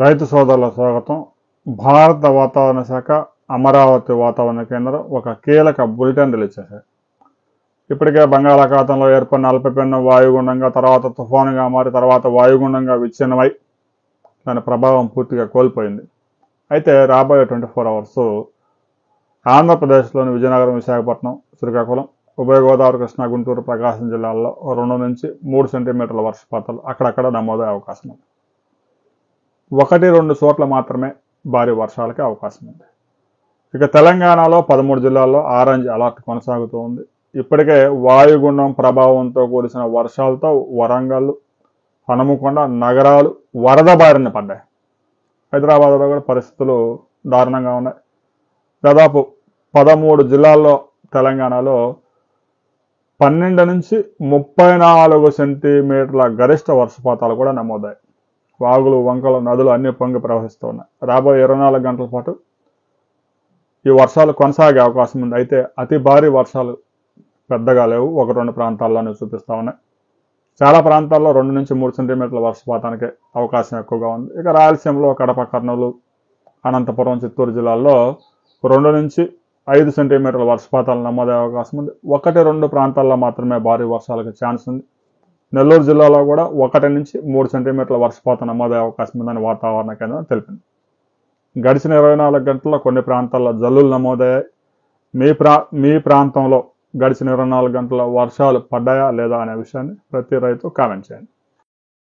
రైతు సోదరుల స్వాగతం. భారత వాతావరణ శాఖ అమరావతి వాతావరణ కేంద్రం ఒక కీలక బులెటిన్ రిలీజ్ చేశారు. ఇప్పటికే బంగాళాఖాతంలో ఏర్పడిన అల్పపీడనం వాయుగుండంగా, తర్వాత తుఫానుగా మారి, తర్వాత వాయుగుండంగా విచ్ఛిన్నమై దాని ప్రభావం పూర్తిగా కోల్పోయింది. అయితే రాబోయే 24 అవర్స్ ఆంధ్రప్రదేశ్లోని విజయనగరం, విశాఖపట్నం, శ్రీకాకుళం, ఉభయ గోదావరి, కృష్ణా, గుంటూరు, ప్రకాశం జిల్లాల్లో 2 నుంచి 3 సెంటీమీటర్ల వర్షపాతాలు అక్కడక్కడ నమోదయ్యే అవకాశం ఉంది. 1-2 చోట్ల మాత్రమే భారీ వర్షాలకి అవకాశం ఉంది. ఇక తెలంగాణలో 13 జిల్లాల్లో ఆరెంజ్ అలర్ట్ కొనసాగుతూ ఉంది. ఇప్పటికే వాయుగుండం ప్రభావంతో కూడిన వర్షాలతో వరంగల్, హనుమకొండ నగరాలు వరద బారిన పడ్డాయి. హైదరాబాద్లో కూడా పరిస్థితులు దారుణంగా ఉన్నాయి. దాదాపు 13 జిల్లాల్లో తెలంగాణలో 12 నుంచి 34 సెంటీమీటర్ల గరిష్ట వర్షపాతాలు కూడా నమోదాయి. వాగులు, వంకలు, నదులు అన్ని పొంగి ప్రవహిస్తూ ఉన్నాయి. రాబోయే 24 గంటల పాటు ఈ వర్షాలు కొనసాగే అవకాశం ఉంది. అయితే అతి భారీ వర్షాలు పెద్దగా లేవు, 1-2 ప్రాంతాల్లోనే చూపిస్తూ ఉన్నాయి. చాలా ప్రాంతాల్లో 2 నుంచి 3 సెంటీమీటర్ల వర్షపాతానికి అవకాశం ఎక్కువగా ఉంది. ఇక రాయలసీమలో కడప, కర్నూలు, అనంతపురం, చిత్తూరు జిల్లాల్లో 2 నుంచి 5 సెంటీమీటర్ల వర్షపాతాలు నమోదయ్యే అవకాశం ఉంది. 1-2 ప్రాంతాల్లో మాత్రమే భారీ వర్షాలకు ఛాన్స్ ఉంది. నెల్లూరు జిల్లాలో కూడా 1 నుంచి 3 సెంటీమీటర్ల వర్షపాతం నమోదయ్యే అవకాశం ఉందని వాతావరణ కేంద్రం తెలిపింది. గడిచిన 24 గంటల్లో కొన్ని ప్రాంతాల్లో జల్లులు నమోదయ్యాయి. మీ ప్రాంతంలో గడిచిన 24 గంటల వర్షాలు పడ్డాయా లేదా అనే విషయాన్ని ప్రతి రైతు కామెంట్ చేయండి.